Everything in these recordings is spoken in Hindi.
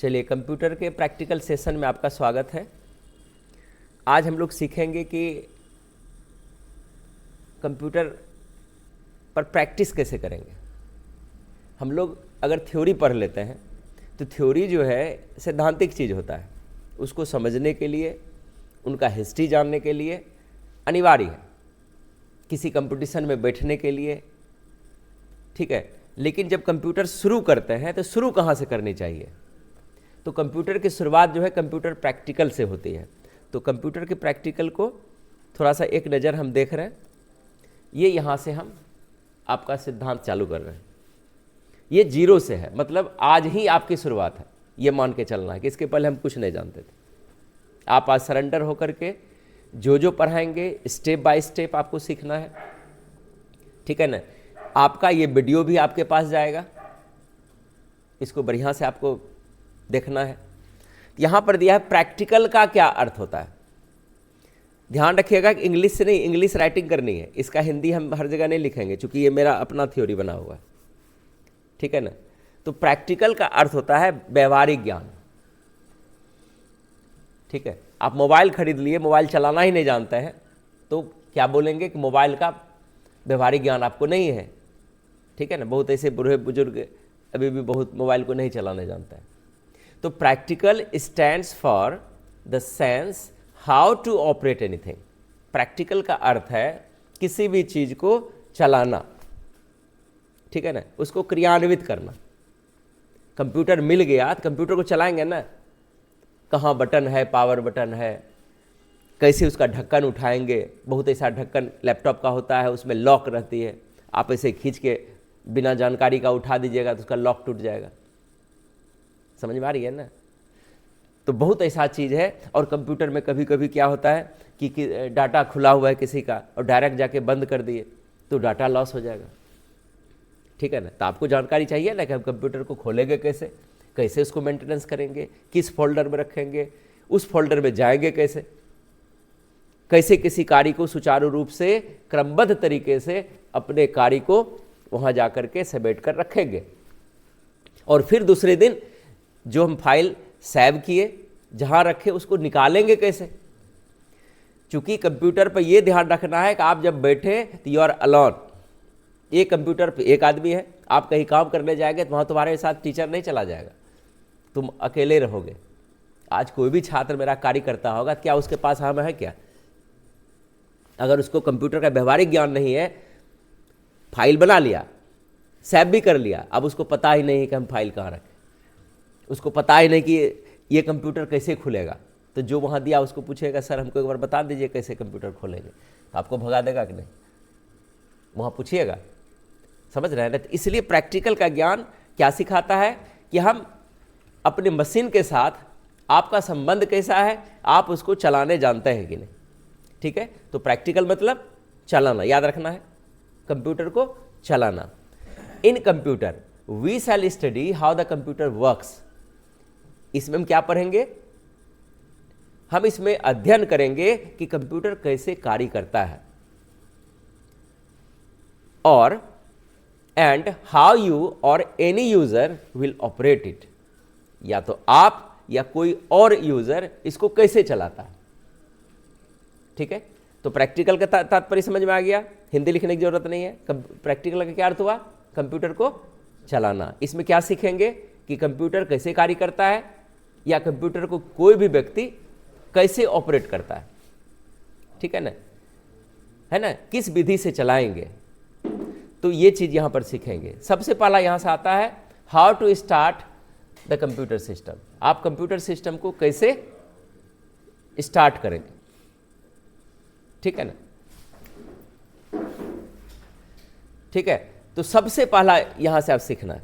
चलिए, कंप्यूटर के प्रैक्टिकल सेशन में आपका स्वागत है। आज हम लोग सीखेंगे कि कंप्यूटर पर प्रैक्टिस कैसे करेंगे। हम लोग अगर थ्योरी पढ़ लेते हैं तो थ्योरी जो है सैद्धांतिक चीज़ होता है, उसको समझने के लिए, उनका हिस्ट्री जानने के लिए अनिवार्य है, किसी कंपटीशन में बैठने के लिए, ठीक है। लेकिन जब कंप्यूटर शुरू करते हैं तो शुरू कहाँ से करनी चाहिए? तो कंप्यूटर की शुरुआत जो है कंप्यूटर प्रैक्टिकल से होती है। तो कंप्यूटर के प्रैक्टिकल को थोड़ा सा एक नज़र हम देख रहे हैं। ये यहाँ से हम आपका सिद्धांत चालू कर रहे हैं। ये जीरो से है, मतलब आज ही आपकी शुरुआत है, ये मान के चलना है कि इसके पहले हम कुछ नहीं जानते थे। आप आज सरेंडर होकर के जो पढ़ाएंगे स्टेप बाय स्टेप आपको सीखना है, ठीक है ना। आपका ये वीडियो भी आपके पास जाएगा, इसको बढ़िया से आपको देखना है। यहाँ पर दिया है प्रैक्टिकल का क्या अर्थ होता है। ध्यान रखिएगा कि इंग्लिश से नहीं, इंग्लिश राइटिंग करनी है, इसका हिंदी हम हर जगह नहीं लिखेंगे क्योंकि ये मेरा अपना थ्योरी बना हुआ है, ठीक है ना। तो प्रैक्टिकल का अर्थ होता है व्यवहारिक ज्ञान, ठीक है। आप मोबाइल खरीद लिए, मोबाइल चलाना ही नहीं जानते हैं तो क्या बोलेंगे कि मोबाइल का व्यवहारिक ज्ञान आपको नहीं है, ठीक है ना। बहुत ऐसे बूढ़े बुजुर्ग अभी भी बहुत मोबाइल को नहीं चलाने जानते हैं। तो practical stands for the sense how to operate anything. Practical का अर्थ है किसी भी चीज़ को चलाना, ठीक है ना, उसको क्रियान्वित करना। कंप्यूटर मिल गया तो कंप्यूटर को चलाएंगे ना, कहाँ बटन है, पावर बटन है, कैसे उसका ढक्कन उठाएंगे। बहुत ऐसा ढक्कन लैपटॉप का होता है, उसमें लॉक रहती है, आप ऐसे खींच के बिना जानकारी का उठा दीजिएगा तो उसका लॉक टूट जाएगा। समझ में आ रही है ना। तो बहुत ऐसा चीज़ है। और कंप्यूटर में कभी कभी क्या होता है कि डाटा खुला हुआ है किसी का और डायरेक्ट जाके बंद कर दिए तो डाटा लॉस हो जाएगा, ठीक है ना। तो आपको जानकारी चाहिए ना कि हम कंप्यूटर को खोलेंगे कैसे, कैसे उसको मेंटेनेंस करेंगे, किस फोल्डर में रखेंगे, उस फोल्डर में जाएंगे कैसे, कैसे किसी कार्य को सुचारू रूप से क्रमबद्ध तरीके से अपने कार्य को वहाँ जा कर के समेट कर रखेंगे। और फिर दूसरे दिन जो हम फाइल सेव किए जहाँ रखे उसको निकालेंगे कैसे। चूँकि कंप्यूटर पर यह ध्यान रखना है कि आप जब बैठे तो यू आर अलोन। एक कंप्यूटर पे एक आदमी है, आप कहीं काम करने जाएंगे तो वहाँ तुम्हारे साथ टीचर नहीं चला जाएगा, तुम अकेले रहोगे। आज कोई भी छात्र मेरा कार्य करता होगा, क्या उसके पास हम है क्या? अगर उसको कंप्यूटर का व्यवहारिक ज्ञान नहीं है, फाइल बना लिया, सेव भी कर लिया, अब उसको पता ही नहीं कि हम फाइल कहाँ रखें, उसको पता ही नहीं कि ये कंप्यूटर कैसे खुलेगा, तो जो वहाँ दिया उसको पूछेगा सर हमको एक बार बता दीजिए कैसे कंप्यूटर खोलेंगे, तो आपको भगा देगा कि नहीं, वहाँ पूछिएगा। समझ रहे हैं ना। तो इसलिए प्रैक्टिकल का ज्ञान क्या सिखाता है कि हम अपने मशीन के साथ आपका संबंध कैसा है, आप उसको चलाने जानते हैं कि नहीं, ठीक है। तो प्रैक्टिकल मतलब चलाना, याद रखना है, कंप्यूटर को चलाना। In computer we shall study how the computer works. इसमें हम क्या पढ़ेंगे? हम इसमें अध्ययन करेंगे कि कंप्यूटर कैसे कार्य करता है, और एंड हाउ यू और any user will operate it. या तो आप या कोई और यूजर इसको कैसे चलाता है, ठीक है। तो प्रैक्टिकल का तात्पर्य समझ में आ गया, हिंदी लिखने की जरूरत नहीं है। प्रैक्टिकल का क्या अर्थ हुआ? कंप्यूटर को चलाना। इसमें क्या सीखेंगे कि कंप्यूटर कैसे कार्य करता है, या कंप्यूटर को कोई भी व्यक्ति कैसे ऑपरेट करता है, ठीक है ना, किस विधि से चलाएंगे। तो ये चीज़ यहाँ पर सीखेंगे। सबसे पहला यहाँ से आता है how to start the computer system. आप कंप्यूटर सिस्टम को कैसे स्टार्ट करेंगे, ठीक है ना, ठीक है। तो सबसे पहला यहाँ से आप सीखना है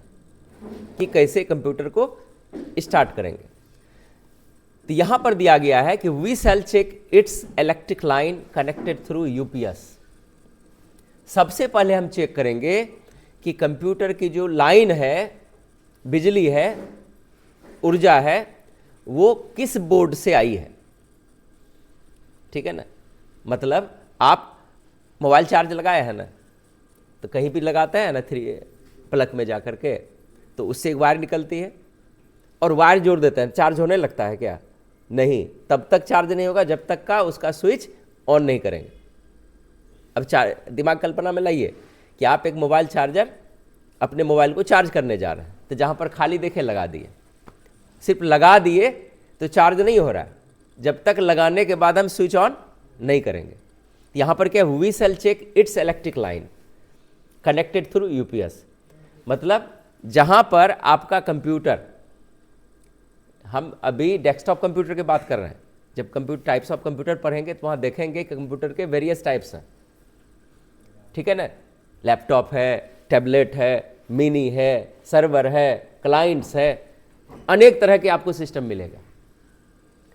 कि कैसे कंप्यूटर को स्टार्ट करेंगे। तो यहाँ पर दिया गया है कि we shall check its electric line connected through UPS. सबसे पहले हम चेक करेंगे कि कंप्यूटर की जो लाइन है, बिजली है, ऊर्जा है, वो किस बोर्ड से आई है, ठीक है ना। मतलब आप मोबाइल चार्ज लगाए हैं ना, तो कहीं भी लगाते हैं ना, 3 प्लग में जा कर के, तो उससे एक वायर निकलती है, और वायर जोड़ देते हैं, चार्ज होने लगता है क्या? नहीं, तब तक चार्ज नहीं होगा जब तक का उसका स्विच ऑन नहीं करेंगे। अब दिमाग कल्पना में लाइए कि आप एक मोबाइल चार्जर अपने मोबाइल को चार्ज करने जा रहे हैं, तो जहाँ पर खाली देखे लगा दिए, सिर्फ लगा दिए तो चार्ज नहीं हो रहा है जब तक लगाने के बाद हम स्विच ऑन नहीं करेंगे। यहाँ पर क्या, we shall check its electric line connected through UPS. मतलब जहाँ पर आपका कंप्यूटर, हम अभी डेस्कटॉप कंप्यूटर की बात कर रहे हैं, जब कंप्यूटर टाइप्स ऑफ कंप्यूटर पढ़ेंगे तो वहाँ देखेंगे कि कंप्यूटर के वेरियस टाइप्स हैं, ठीक है ना। लैपटॉप है, टैबलेट है, मिनी है, सर्वर है, क्लाइंट्स है, अनेक तरह के आपको सिस्टम मिलेगा,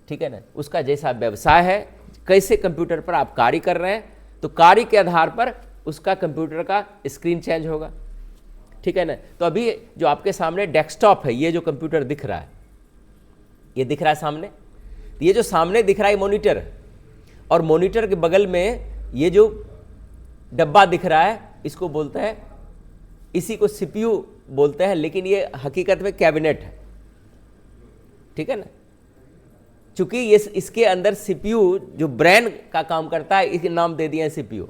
ठीक है ना। उसका जैसा व्यवसाय है, कैसे कंप्यूटर पर आप कार्य कर रहे हैं, तो कार्य के आधार पर उसका कंप्यूटर का स्क्रीन चेंज होगा, ठीक है ना। तो अभी जो आपके सामने डेस्कटॉप है, ये जो कंप्यूटर दिख रहा है, ये दिख रहा है सामने, ये जो सामने दिख रहा है मॉनिटर है, और मॉनिटर के बगल में ये जो डब्बा दिख रहा है इसको बोलते हैं, इसी को सीपीयू बोलते हैं, लेकिन ये हकीकत में कैबिनेट है, ठीक है ना। चूंकि ये इसके अंदर सीपीयू जो ब्रेन का काम करता है, इसके नाम दे दिए हैं सीपीयू,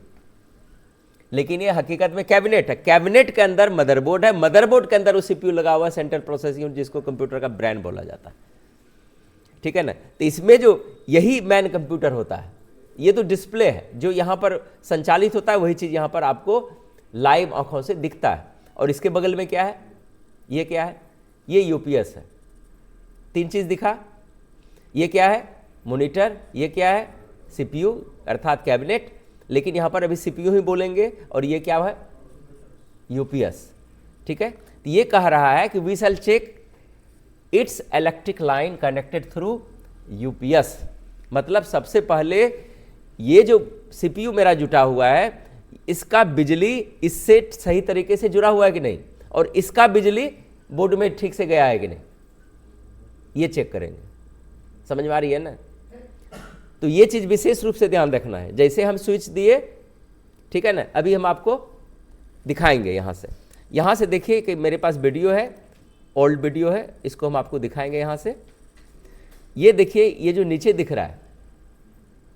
लेकिन ये हकीकत में कैबिनेट है। कैबिनेट के अंदर मदरबोर्ड है, मदरबोर्ड के अंदर वो सीपीयू लगा हुआ है, सेंट्रल प्रोसेसिंग यूनिट, जिसको कंप्यूटर का ब्रेन बोला जाता है, ठीक है ना। तो इसमें जो यही मैन कंप्यूटर होता है, ये तो डिस्प्ले है जो यहाँ पर संचालित होता है, वही चीज़ यहाँ पर आपको लाइव आंखों से दिखता है। और इसके बगल में क्या है, ये क्या है, ये यूपीएस है। तीन चीज़ दिखा, ये क्या है, मॉनिटर, ये क्या है, सीपीयू अर्थात कैबिनेट, लेकिन यहाँ पर अभी सीपीयू ही बोलेंगे, और ये क्या है, यूपीएस, ठीक है। तो ये कह रहा है कि we shall check its electric line connected through UPS. मतलब सबसे पहले ये जो सीपीयू मेरा जुटा हुआ है, इसका बिजली इससे सही तरीके से जुड़ा हुआ है कि नहीं, और इसका बिजली बोर्ड में ठीक से गया है कि नहीं, ये चेक करेंगे। समझ में आ रही है ना। तो ये चीज़ विशेष रूप से ध्यान रखना है। जैसे हम स्विच दिए, ठीक है ना, अभी हम आपको दिखाएंगे यहाँ से देखिए कि मेरे पास वीडियो है, ओल्ड वीडियो है, इसको हम आपको दिखाएंगे यहाँ से। ये देखिए, ये जो नीचे दिख रहा है,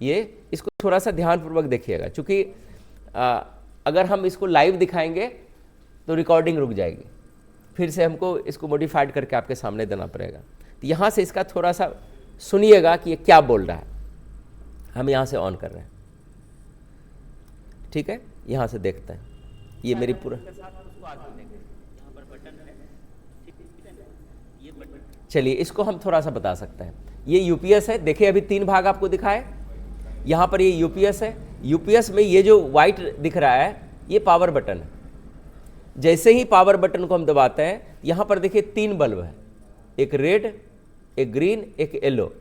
ये इसको थोड़ा सा ध्यानपूर्वक देखिएगा, क्योंकि अगर हम इसको लाइव दिखाएंगे तो रिकॉर्डिंग रुक जाएगी, फिर से हमको इसको मॉडिफाइड करके आपके सामने देना पड़ेगा। तो यहाँ से इसका थोड़ा सा सुनिएगा कि ये क्या बोल रहा है। हम यहाँ से ऑन कर रहे हैं, ठीक है, यहाँ से देखते हैं। ये मेरी पूरा, चलिए इसको हम थोड़ा सा बता सकते हैं। ये यूपीएस है, देखिए अभी 3 भाग आपको दिखाए, यहाँ पर ये यूपीएस है। यूपीएस में ये जो वाइट दिख रहा है, ये पावर बटन है। जैसे ही पावर बटन को हम दबाते हैं, यहाँ पर देखिए 3 बल्ब है, एक रेड, एक ग्रीन, एक येलो।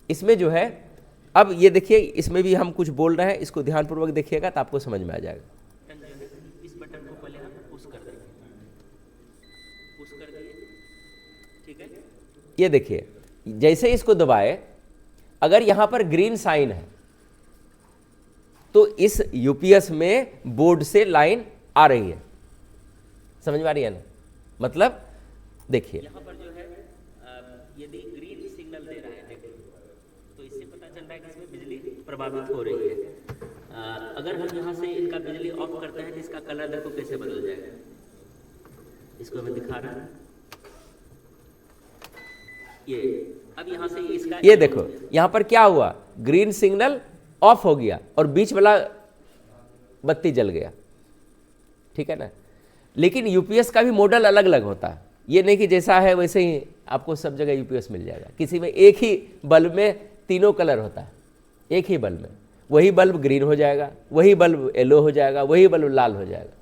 इसमें जो है, अब ये देखिए, इसमें भी हम कुछ बोल रहे हैं, इसको ध्यानपूर्वक देखिएगा तो आपको समझ में आ जाएगा। इस बटन को पहले हम पुश कर देंगे, पुश कर दिए, ठीक है। ये देखिए, जैसे इसको दबाए, अगर यहाँ पर ग्रीन साइन है तो इस यूपीएस में बोर्ड से लाइन आ रही है। समझ में आ रही है ना। मतलब देखिए, यहाँ पर जो है यदि ग्रीन सिग्नल दे रहा है, देखिए, तो इससे पता चल रहा है कि इसमें बिजली प्रभावित हो रही है। अगर हम यहाँ से इनका बिजली ऑफ करते हैं तो इसका कलर देखो कैसे बदल जाएगा। इसको हमें दिखा रहा है, ये अब यहाँ से इसका, ये देखो यहाँ पर क्या हुआ, ग्रीन सिग्नल ऑफ हो गया और बीच वाला बत्ती जल गया, ठीक है ना। लेकिन यूपीएस का भी मॉडल अलग अलग होता है, ये नहीं कि जैसा है वैसे ही आपको सब जगह यूपीएस मिल जाएगा। किसी में एक ही बल्ब में तीनों कलर होता है, एक ही बल्ब में, वही बल्ब ग्रीन हो जाएगा, वही बल्ब येलो हो जाएगा, वही बल्ब लाल हो जाएगा,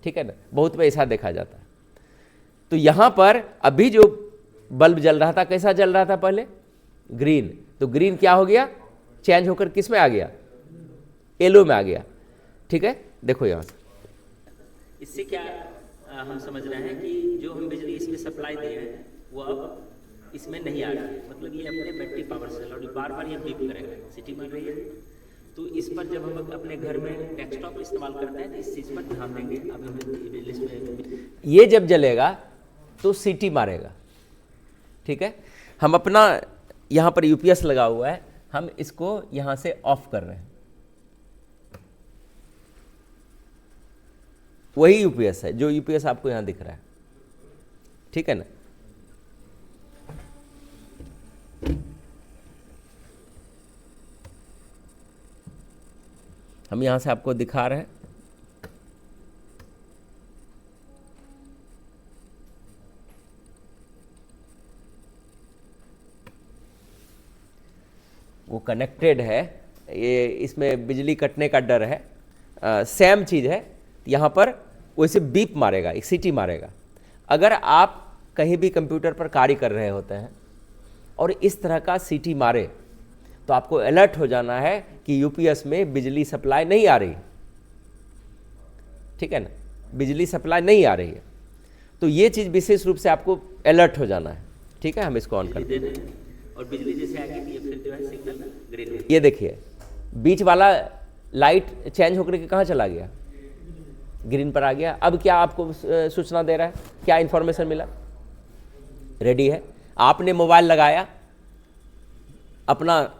ठीक है ना। बहुत में ऐसा देखा जाता है। तो यहाँ पर अभी जो बल्ब जल रहा था, कैसा जल रहा था पहले, ग्रीन, तो ग्रीन क्या हो गया, चेंज होकर किस में आ गया, येलो में आ गया, ठीक है। देखो यहाँ से, इससे क्या हम समझ रहे हैं कि जो हम बिजली इसमें सप्लाई दे रहे हैं वो अब इसमें नहीं आ रही है, मतलब ये अपने बैटरी पावर से और बार बार ये बीप करेगा, सिटी मार रही है। तो इस पर जब हम अपने घर में डेस्कटॉप इस्तेमाल करते हैं तो इस चीज़ पर ध्यान देंगे। अब हम ये जब जलेगा तो सीटी मारेगा, ठीक है, हम अपना यहाँ पर यूपीएस लगा हुआ है, हम इसको यहाँ से ऑफ कर रहे हैं। वही यूपीएस है जो यूपीएस आपको यहाँ दिख रहा है, ठीक है ना। हम यहाँ से आपको दिखा रहे हैं। वो कनेक्टेड है, ये इसमें बिजली कटने का डर है, सेम चीज़ है। यहाँ पर वैसे बीप मारेगा, एक सीटी मारेगा। अगर आप कहीं भी कंप्यूटर पर कार्य कर रहे होते हैं और इस तरह का सीटी मारे तो आपको अलर्ट हो जाना है कि यूपीएस में बिजली सप्लाई नहीं आ रही, ठीक है ना, बिजली सप्लाई नहीं आ रही है। तो ये चीज़ विशेष रूप से आपको अलर्ट हो जाना है, ठीक है। हम इसको ऑन कर देते हैं और बिजली जैसे आएगी तो फिर जो है सिग्नल ग्रीन। ये देखिए बीच वाला लाइट चेंज होकर के कहाँ चला गया, ग्रीन पर आ गया। अब क्या आपको सूचना दे रहा है, क्या इंफॉर्मेशन मिला, रेडी है। आपने मोबाइल लगाया, अपना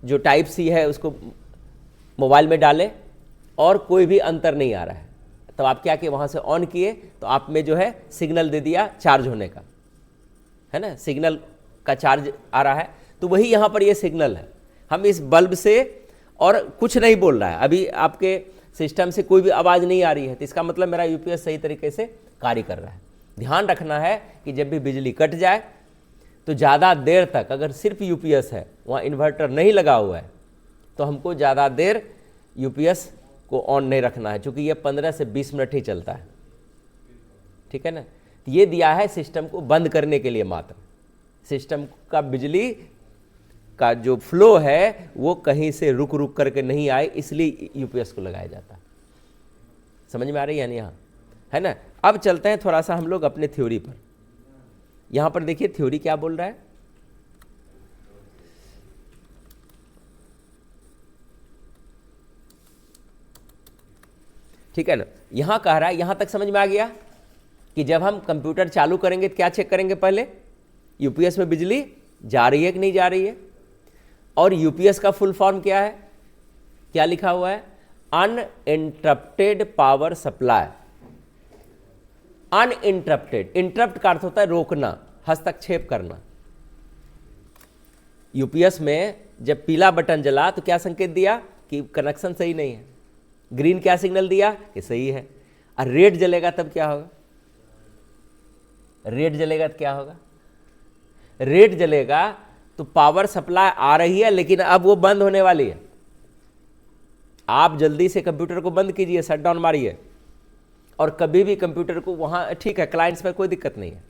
जो टाइप सी है उसको मोबाइल में डाले और कोई भी अंतर नहीं आ रहा है, तब आप क्या किए, वहाँ से ऑन किए तो आप में जो है सिग्नल दे दिया चार्ज होने का, है ना, सिग्नल का चार्ज आ रहा है। तो वही यहाँ पर ये सिग्नल है। हम इस बल्ब से, और कुछ नहीं बोल रहा है, अभी आपके सिस्टम से कोई भी आवाज़ नहीं आ रही है, तो इसका मतलब मेरा यूपीएस सही तरीके से कार्य कर रहा है। ध्यान रखना है कि जब भी बिजली कट जाए तो ज़्यादा देर तक, अगर सिर्फ यूपीएस है, वहाँ इन्वर्टर नहीं लगा हुआ है, तो हमको ज़्यादा देर यूपीएस को ऑन नहीं रखना है, क्योंकि ये 15 से 20 मिनट ही चलता है, ठीक है ना। ये दिया है सिस्टम को बंद करने के लिए मात्र। सिस्टम का बिजली का जो फ्लो है वो कहीं से रुक रुक करके नहीं आए, इसलिए यूपीएस को लगाया जाता है। समझ में आ रही है यानी, यहाँ है ना। अब चलते हैं थोड़ा सा हम लोग अपने थ्योरी पर। यहाँ पर देखिए थ्योरी क्या बोल रहा है, ठीक है ना। यहाँ कह रहा है, यहाँ तक समझ में आ गया कि जब हम कंप्यूटर चालू करेंगे तो क्या चेक करेंगे, पहले यूपीएस में बिजली जा रही है कि नहीं जा रही है। और यूपीएस का फुल फॉर्म क्या है, क्या लिखा हुआ है, uninterrupted power supply. Uninterrupted, interrupt का अर्थ होता है रोकना, हस्तक्षेप करना। यूपीएस में जब पीला बटन जला तो क्या संकेत दिया कि कनेक्शन सही नहीं है, ग्रीन क्या सिग्नल दिया कि सही है। और रेड जलेगा तब क्या होगा, रेड जलेगा तो क्या होगा, रेड जलेगा तो पावर सप्लाई आ रही है, लेकिन अब वो बंद होने वाली है। आप जल्दी से कंप्यूटर को बंद कीजिए, शट डाउन मारिए, और कभी भी कंप्यूटर को वहाँ, ठीक है क्लाइंट्स में कोई दिक्कत नहीं है,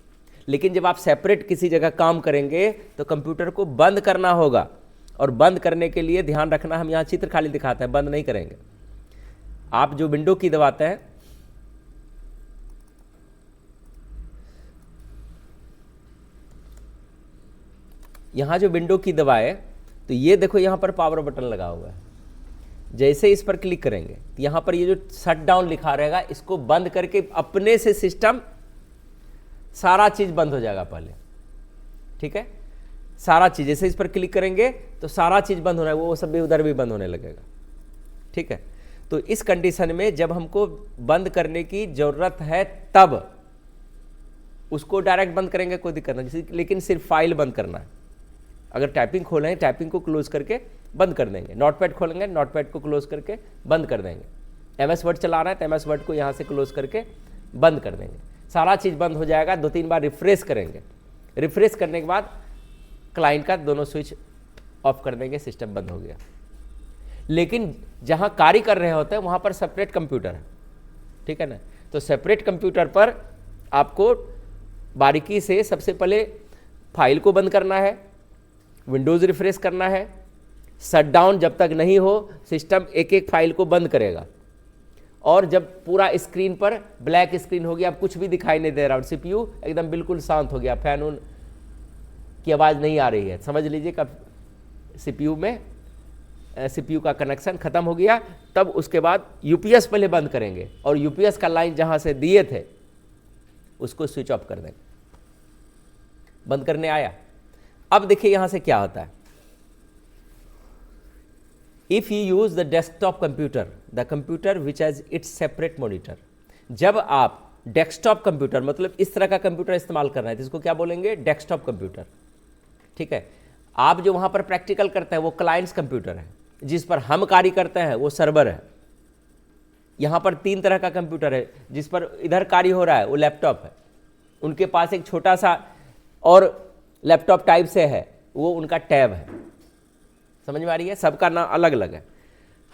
लेकिन जब आप सेपरेट किसी जगह काम करेंगे तो कंप्यूटर को बंद करना होगा। और बंद करने के लिए ध्यान रखना, हम यहाँ चित्र खाली दिखाते हैं, बंद नहीं करेंगे। आप जो विंडो की दबाते हैं, यहाँ जो विंडो की दबाए तो ये देखो यहाँ पर पावर बटन लगा हुआ है। जैसे इस पर क्लिक करेंगे तो यहाँ पर ये जो शट डाउन लिखा रहेगा, इसको बंद करके अपने से सिस्टम सारा चीज़ बंद हो जाएगा पहले, ठीक है। सारा चीज़, जैसे इस पर क्लिक करेंगे तो सारा चीज़ बंद होना है, वो सब भी उधर भी बंद होने लगेगा, ठीक है। तो इस कंडीशन में जब हमको बंद करने की ज़रूरत है तब उसको डायरेक्ट बंद करेंगे, कोई दिक्कत नहीं, लेकिन सिर्फ फाइल बंद करना है। अगर टाइपिंग खोलें, टाइपिंग को क्लोज करके बंद कर देंगे। नोटपैड खोलेंगे, नोटपैड को क्लोज करके बंद कर देंगे। एमएस वर्ड चला रहा है तो एमएस वर्ड को यहाँ से क्लोज करके बंद कर देंगे। सारा चीज़ बंद हो जाएगा। 2-3 बार रिफ्रेश करेंगे। रिफ्रेश करने के बाद क्लाइंट का दोनों स्विच ऑफ कर देंगे, सिस्टम बंद हो गया। लेकिन जहाँ कार्य कर रहे होते हैं वहाँ पर सेपरेट कंप्यूटर है, ठीक है ना। तो सेपरेट कंप्यूटर पर आपको बारीकी से सबसे पहले फाइल को बंद करना है, विंडोज़ रिफ्रेश करना है। शट डाउन जब तक नहीं हो सिस्टम एक एक फाइल को बंद करेगा। और जब पूरा स्क्रीन पर ब्लैक स्क्रीन हो गया, अब कुछ भी दिखाई नहीं दे रहा और सीपीयू एकदम बिल्कुल शांत हो गया, फैन उन की आवाज़ नहीं आ रही है, समझ लीजिए कब सीपीयू का कनेक्शन ख़त्म हो गया। तब उसके बाद यूपीएस पहले बंद करेंगे और यूपीएस का लाइन जहाँ से दिए थे उसको स्विच ऑफ कर देंगे। बंद करने आया। अब देखिए यहाँ से क्या होता है, if you use the desktop computer, the computer which has its separate monitor. जब आप डेस्कटॉप कंप्यूटर मतलब इस तरह का कंप्यूटर इस्तेमाल कर रहे हैं तो इसको क्या बोलेंगे, डेस्कटॉप कंप्यूटर। ठीक है, आप जो वहाँ पर प्रैक्टिकल करते हैं वो क्लाइंट्स कंप्यूटर है, जिस पर हम कार्य करते हैं वो सर्वर है। यहाँ पर 3 तरह का कंप्यूटर है, जिस पर इधर कार्य हो रहा है वो लैपटॉप है, उनके पास एक छोटा सा और लैपटॉप टाइप से है वो उनका टैब है। समझ में आ रही है, सबका नाम अलग अलग है।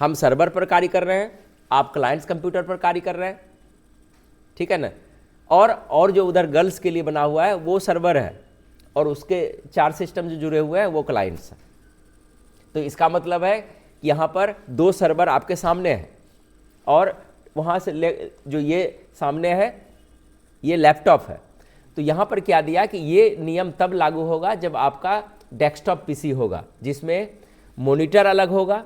हम सर्वर पर कार्य कर रहे हैं, आप क्लाइंट्स कंप्यूटर पर कार्य कर रहे हैं, ठीक है ना। और जो उधर गर्ल्स के लिए बना हुआ है वो सर्वर है, और उसके 4 सिस्टम जो जुड़े हुए हैं वो क्लाइंट्स हैं। तो इसका मतलब है कि यहाँ पर 2 सर्वर आपके सामने हैं, और वहाँ से जो ये सामने है ये लैपटॉप है। तो यहाँ पर क्या दिया कि ये नियम तब लागू होगा जब आपका डेस्कटॉप पीसी होगा, जिसमें मॉनिटर अलग होगा,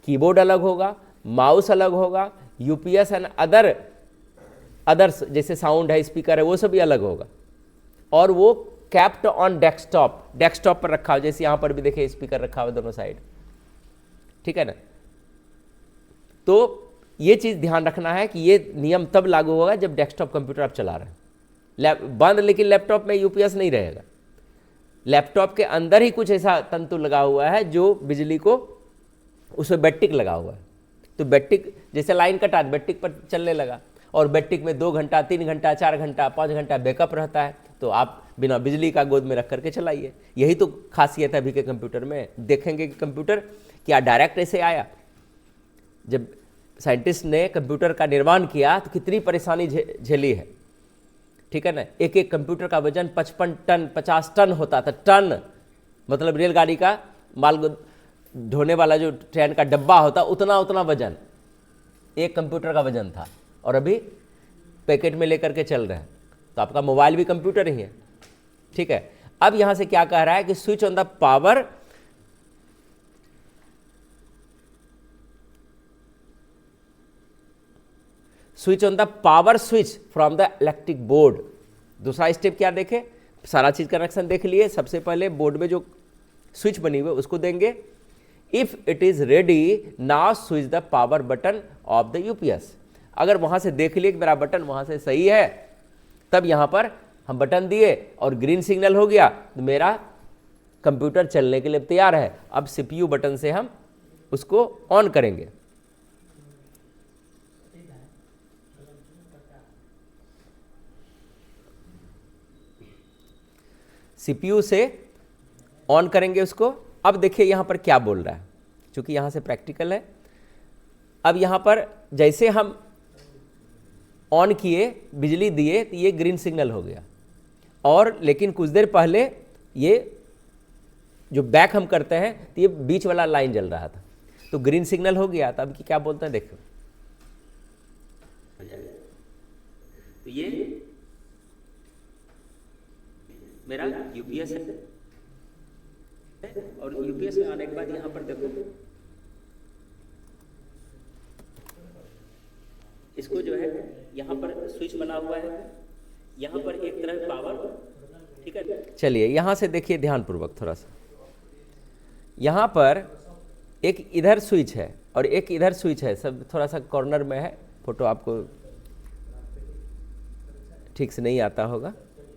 कीबोर्ड अलग होगा, माउस अलग होगा, यूपीएस एंड अदर्स जैसे साउंड है, स्पीकर है, वो सब भी अलग होगा, और वो कैप्ट ऑन डेस्कटॉप पर रखा हो। जैसे यहाँ पर भी देखिए स्पीकर रखा हुआ दोनों साइड, ठीक है ना। तो ये चीज़ ध्यान रखना है कि ये नियम तब लागू होगा जब डेस्कटॉप कंप्यूटर आप चला रहे हैं बंद, लेकिन लैपटॉप में यूपीएस नहीं रहेगा। लैपटॉप के अंदर ही कुछ ऐसा तंतु लगा हुआ है जो बिजली को, उसमें बैटरी लगा हुआ है। तो बैटरी जैसे लाइन कटा बैटरी पर चलने लगा, और बैटरी में 2 घंटा 3 घंटा 4 घंटा 5 घंटा बैकअप रहता है, तो आप बिना बिजली का गोद में रख करके चलाइए। यही तो खासियत है अभी के कंप्यूटर में। देखेंगे कि कंप्यूटर क्या डायरेक्ट ऐसे आया। जब साइंटिस्ट ने कंप्यूटर का निर्माण किया तो कितनी परेशानी झेली है, ठीक है ना। एक एक कंप्यूटर का वजन 55 टन 50 टन होता था। टन मतलब रेलगाड़ी का माल ढोने वाला जो ट्रेन का डब्बा होता, उतना वजन एक कंप्यूटर का वजन था, और अभी पैकेट में लेकर के चल रहे हैं। तो आपका मोबाइल भी कंप्यूटर ही है, ठीक है। अब यहां से क्या कह रहा है कि switch on the power, switch on the power switch from the electric board. दूसरा स्टेप क्या देखे, सारा चीज कनेक्शन देख लिए। सबसे पहले बोर्ड में जो स्विच बनी हुई है उसको देंगे। If it is ready now switch the power button of the UPS. अगर वहां से देख लिए कि मेरा बटन वहां से सही है, तब यहां पर हम बटन दिए और ग्रीन सिग्नल हो गया, तो मेरा कंप्यूटर चलने के लिए तैयार है। अब सीपीयू बटन से हम उसको ऑन करेंगे। सीपीयू से ऑन करेंगे उसको। अब देखिए यहाँ पर क्या बोल रहा है, क्योंकि यहाँ से प्रैक्टिकल है। अब यहाँ पर जैसे हम ऑन किए, बिजली दिए, तो ये ग्रीन सिग्नल हो गया। और लेकिन कुछ देर पहले ये जो बैक हम करते हैं तो ये बीच वाला लाइन जल रहा था, तो ग्रीन सिग्नल हो गया। तब कि क्या बोलते हैं देखो, तो ये मेरा यूपीएस है, और यूपीएस में आने के बाद यहां पर देखो इसको जो है यहाँ पर स्विच बना हुआ है, यहाँ पर एक तरह पावर, ठीक है। चलिए यहाँ से देखिए ध्यानपूर्वक थोड़ा सा। यहाँ पर एक इधर स्विच है और एक इधर स्विच है, सब थोड़ा सा कॉर्नर में है, फोटो आपको ठीक से नहीं आता होगा।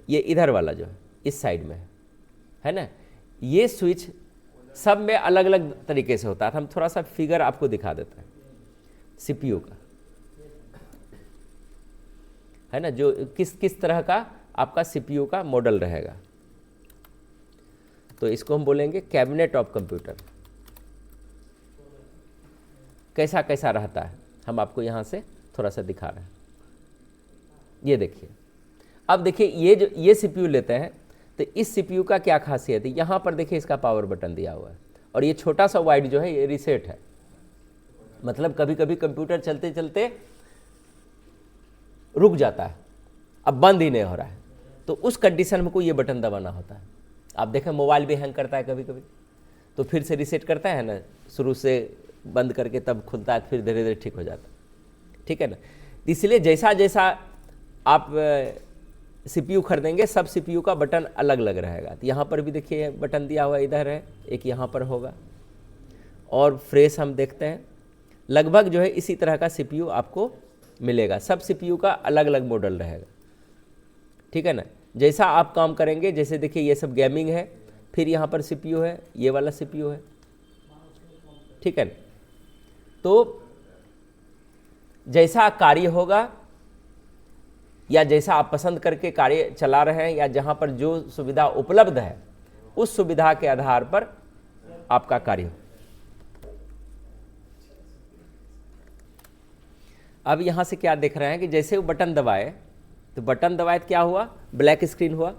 ये इधर वाला जो है इस साइड में है ना। ये स्विच सब में अलग अलग तरीके से होता है। हम थोड़ा सा फिगर आपको दिखा देते हैं सीपीयू का, है ना, जो किस तरह का आपका सीपीयू का मॉडल रहेगा। तो इसको हम बोलेंगे कैबिनेट ऑफ कंप्यूटर। कैसा कैसा रहता है हम आपको यहाँ से थोड़ा सा दिखा रहे हैं। ये देखिए, अब देखिए ये सीपीयू लेते हैं, तो इस सीपीयू का क्या खासियत है। यहाँ पर देखिए इसका पावर बटन दिया हुआ है, और ये छोटा सा वाइड जो है ये रीसेट है। मतलब कभी कभी कंप्यूटर चलते चलते रुक जाता है, अब बंद ही नहीं हो रहा है, तो उस कंडीशन में को ये बटन दबाना होता है। आप देखें मोबाइल भी हैंग करता है कभी कभी, तो फिर से रीसेट करता है ना, शुरू से बंद करके तब खुलता है, फिर धीरे धीरे ठीक हो जाता है, ठीक है ना। इसलिए जैसा जैसा आप सीपीयू खरीदेंगे, सब सीपीयू का बटन अलग अलग रहेगा। तो यहाँ पर भी देखिए बटन दिया हुआ इधर है, एक यहाँ पर होगा, और फ्रेश हम देखते हैं लगभग जो है इसी तरह का सीपीयू आपको मिलेगा। सब सीपीयू का अलग अलग मॉडल रहेगा, ठीक है ना। जैसा आप काम करेंगे, जैसे देखिए ये सब गेमिंग है, फिर यहाँ पर सीपीयू है, ये वाला सीपीयू है, ठीक है ना। तो जैसा कार्य होगा या जैसा आप पसंद करके कार्य चला रहे हैं या जहाँ पर जो सुविधा उपलब्ध है उस सुविधा के आधार पर आपका कार्य हो। अब यहाँ से क्या देख रहे हैं कि जैसे वो बटन दबाए, तो बटन दबाए तो क्या हुआ, ब्लैक स्क्रीन हुआ,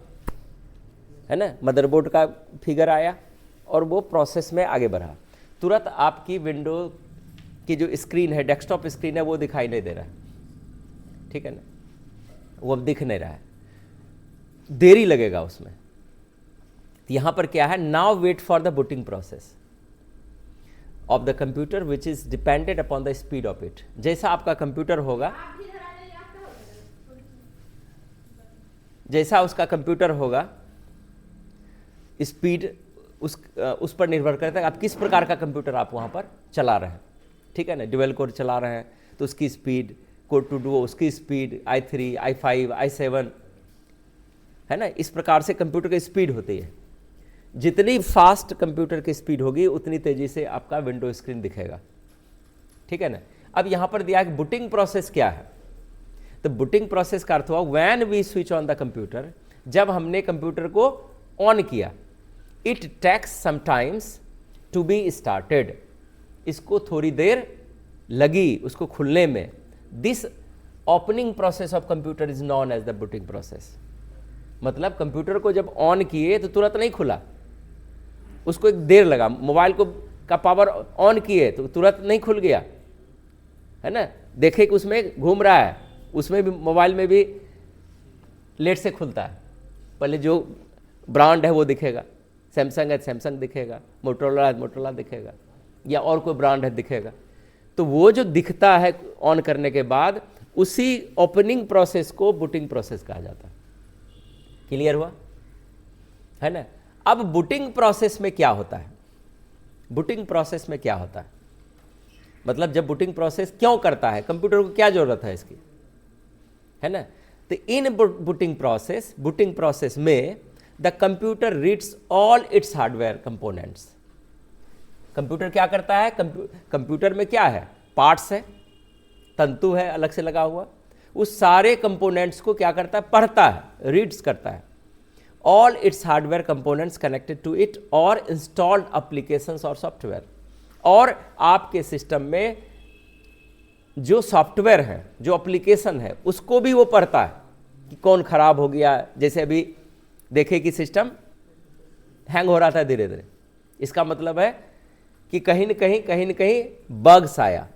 है ना, मदरबोर्ड का फिगर आया और वो प्रोसेस में आगे बढ़ा। तुरंत आपकी विंडो की जो स्क्रीन है, डेस्कटॉप स्क्रीन है, वो दिखाई नहीं दे रहा है, ठीक है ना, वो अब दिख नहीं रहा है, देरी लगेगा उसमें। तो यहाँ पर क्या है, now wait for the booting process of the computer which is depended upon the speed of it. जैसा आपका कंप्यूटर होगा, जैसा उसका कंप्यूटर होगा, स्पीड उस पर निर्भर करता है आप किस प्रकार का कंप्यूटर आप वहाँ पर चला रहे हैं, ठीक है ना। ड्यूल कोर चला रहे हैं तो उसकी स्पीड, कोर टू डुओ उसकी स्पीड, i3, i5, i7, है ना। इस प्रकार से कंप्यूटर की स्पीड होती है। जितनी फास्ट कंप्यूटर की स्पीड होगी उतनी तेजी से आपका विंडो स्क्रीन दिखेगा, ठीक है ना। अब यहाँ पर दिया है कि बूटिंग प्रोसेस क्या है। तो बूटिंग प्रोसेस का अर्थ हुआ when we switch on the computer, जब हमने कंप्यूटर को ऑन किया, it takes sometimes to be started, इसको थोड़ी देर लगी उसको खुलने में। This opening process of computer is known as the booting process. मतलब कंप्यूटर को जब ऑन किए तो तुरंत नहीं खुला, उसको एक देर लगा। मोबाइल को का पावर ऑन किए तो तुरंत नहीं खुल गया, है ना। देखे कि उसमें घूम रहा है, उसमें भी मोबाइल में भी लेट से खुलता है। पहले जो ब्रांड है वो दिखेगा, सैमसंग है सैमसंग दिखेगा, मोटोरोला है मोटोरोला दिखेगा, या और कोई ब्रांड है दिखेगा। तो वो जो दिखता है ऑन करने के बाद, उसी ओपनिंग प्रोसेस को बूटिंग प्रोसेस कहा जाता है। क्लियर हुआ, है ना। अब बूटिंग प्रोसेस में क्या होता है, बूटिंग प्रोसेस में क्या होता है, मतलब जब बूटिंग प्रोसेस क्यों करता है, कंप्यूटर को क्या जरूरत है इसकी, है ना। तो इन बूटिंग प्रोसेस में the computer reads all its hardware components. Computer क्या करता है, कंप्यूटर में क्या है, पार्ट्स है, तंतु है अलग से लगा हुआ, उस सारे कंपोनेंट्स को क्या करता है, पढ़ता है, रीड्स करता है। All its hardware components connected to it और इंस्टॉल्ड एप्लीकेशंस और सॉफ्टवेयर, और आपके सिस्टम में जो सॉफ्टवेयर है, जो एप्लीकेशन है, उसको भी वो पढ़ता है कि कौन खराब हो गया। जैसे अभी देखे कि सिस्टम हैंग हो रहा था धीरे धीरे, इसका मतलब है कि कहीं न कहीं बग्स आया,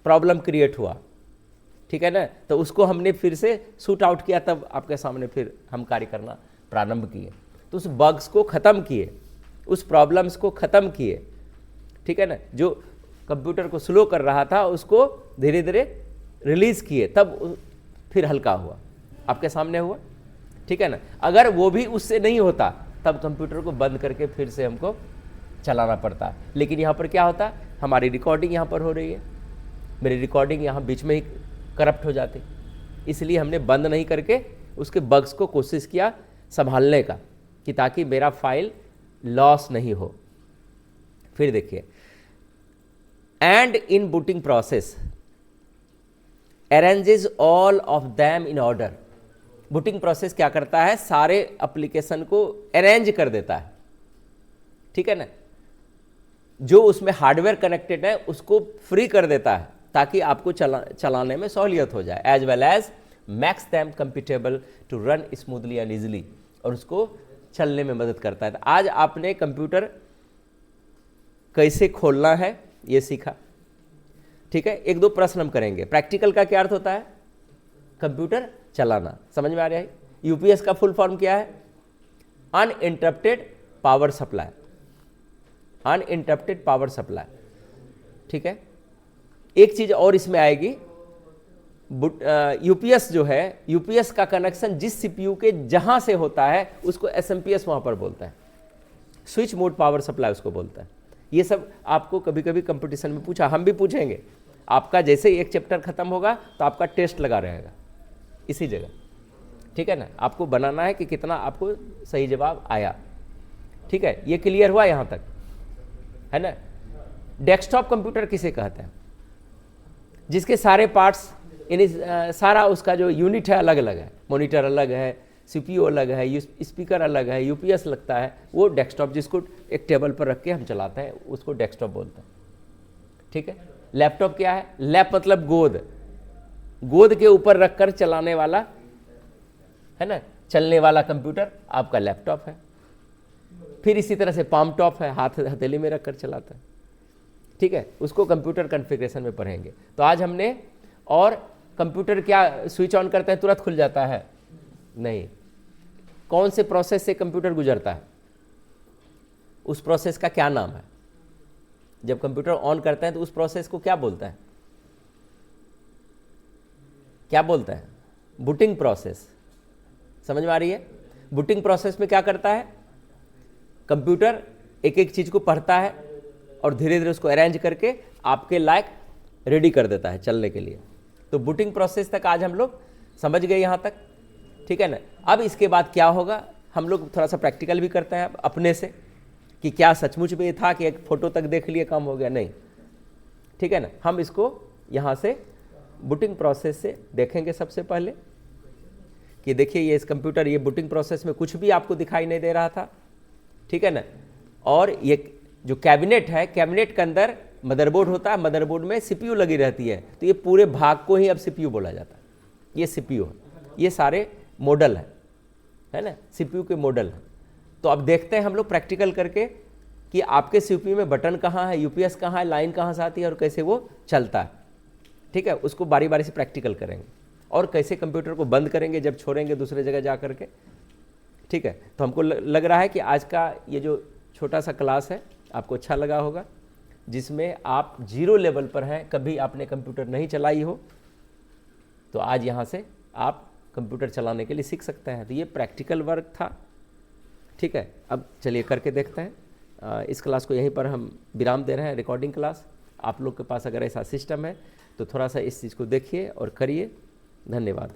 प्रॉब्लम क्रिएट हुआ, ठीक है ना। तो उसको हमने फिर से शूट आउट किया, तब आपके सामने फिर हम कार्य करना प्रारंभ किए। तो उस बग्स को ख़त्म किए, उस प्रॉब्लम्स को ख़त्म किए, ठीक है ना। जो कंप्यूटर को स्लो कर रहा था उसको धीरे धीरे रिलीज़ किए, तब फिर हल्का हुआ, आपके सामने हुआ, ठीक है ना। अगर वो भी उससे नहीं होता तब कंप्यूटर को बंद करके फिर से हमको चलाना पड़ता है। लेकिन यहाँ पर क्या होता, हमारी रिकॉर्डिंग यहाँ पर हो रही है, मेरी रिकॉर्डिंग यहाँ बीच में ही करप्ट हो जाती, इसलिए हमने बंद नहीं करके उसके बग्स को कोशिश किया संभालने का, कि ताकि मेरा फाइल लॉस नहीं हो। फिर देखिए, and in booting process arranges all of them in order. Booting process क्या करता है, सारे एप्लीकेशन को अरेंज कर देता है, ठीक है ना। जो उसमें हार्डवेयर कनेक्टेड है उसको फ्री कर देता है, ताकि आपको चलाने में सहूलियत हो जाए, as well as makes them compatible to run smoothly and easily, और उसको चलने में मदद करता है। तो आज आपने कंप्यूटर कैसे खोलना है ये सीखा, ठीक है। एक दो प्रश्न हम करेंगे। प्रैक्टिकल का क्या अर्थ होता है, कंप्यूटर चलाना, समझ में आ रहा है। यूपीएस का फुल फॉर्म क्या है, uninterrupted power supply, uninterrupted power supply, ठीक है। एक चीज और इसमें आएगी, यूपीएस जो है, यूपीएस का कनेक्शन जिस सीपीयू के जहां से होता है उसको एसएमपीएस वहां पर बोलता है, स्विच मोड पावर सप्लाई उसको बोलता है। ये सब आपको कभी कभी कंपटीशन में पूछा, हम भी पूछेंगे। आपका जैसे ही एक चैप्टर खत्म होगा तो आपका टेस्ट लगा रहेगा इसी जगह, ठीक है ना। आपको बनाना है कि कितना आपको सही जवाब आया, ठीक है। ये क्लियर हुआ यहाँ तक, है ना। डेस्कटॉप कंप्यूटर किसे कहते हैं? जिसके सारे पार्ट्स यानी सारा उसका जो यूनिट है अलग अलग है, मॉनिटर अलग है, सीपीयू अलग है, स्पीकर अलग है, यूपीएस लगता है, वो डेस्कटॉप, जिसको एक टेबल पर रख के हम चलाते हैं उसको डेस्कटॉप बोलते हैं, ठीक है। लैपटॉप क्या है? लैप मतलब गोद, गोद के ऊपर रखकर चलाने वाला, है ना, चलने वाला कंप्यूटर आपका लैपटॉप है। फिर इसी तरह से पाम टॉप है, हाथ हथेली में रखकर चलाता है, ठीक है। उसको कंप्यूटर कॉन्फ़िगरेशन में पढ़ेंगे। तो आज हमने, और कंप्यूटर क्या स्विच ऑन करते हैं तुरंत खुल जाता है? नहीं। कौन से प्रोसेस से कंप्यूटर गुजरता है? उस प्रोसेस का क्या नाम है? जब कंप्यूटर ऑन करते हैं तो उस प्रोसेस को क्या बोलता है? क्या बोलता है? Booting process. समझ में आ रही है? बूटिंग प्रोसेस में क्या करता है? कंप्यूटर एक एक चीज को पढ़ता है और धीरे धीरे उसको अरेंज करके आपके लायक रेडी कर देता है चलने के लिए। तो बूटिंग प्रोसेस तक आज हम लोग समझ गए यहाँ तक, ठीक है ना। अब इसके बाद क्या होगा, हम लोग थोड़ा सा प्रैक्टिकल भी करते हैं अपने से कि क्या सचमुच में ये था कि एक फोटो तक देख लिए काम हो गया? नहीं, ठीक है ना। हम इसको यहाँ से बूटिंग प्रोसेस से देखेंगे सबसे पहले कि देखिए ये इस कंप्यूटर, ये बूटिंग प्रोसेस में कुछ भी आपको दिखाई नहीं दे रहा था, ठीक है ना। और ये जो कैबिनेट है, कैबिनेट के अंदर मदरबोर्ड होता है, मदरबोर्ड में सीपीयू लगी रहती है, तो ये पूरे भाग को ही अब सीपीयू बोला जाता है। ये सीपीयू है, ये सारे मॉडल है ना, सीपीयू के मॉडल है। तो अब देखते हैं हम लोग प्रैक्टिकल करके कि आपके सीपीयू में बटन कहाँ है, यूपीएस कहाँ है, लाइन कहाँ से आती है और कैसे वो चलता है, ठीक है। उसको बारी बारी से प्रैक्टिकल करेंगे और कैसे कंप्यूटर को बंद करेंगे जब छोड़ेंगे दूसरे जगह जा करके, ठीक है। तो हमको लग रहा है कि आज का ये जो छोटा सा क्लास है आपको अच्छा लगा होगा, जिसमें आप 0 लेवल पर हैं, कभी आपने कंप्यूटर नहीं चलाई हो, तो आज यहाँ से आप कंप्यूटर चलाने के लिए सीख सकते हैं। तो ये प्रैक्टिकल वर्क था, ठीक है। अब चलिए करके देखते हैं। इस क्लास को यहीं पर हम विराम दे रहे हैं, रिकॉर्डिंग क्लास। आप लोग के पास अगर ऐसा सिस्टम है तो थोड़ा सा इस चीज़ को देखिए और करिए। धन्यवाद।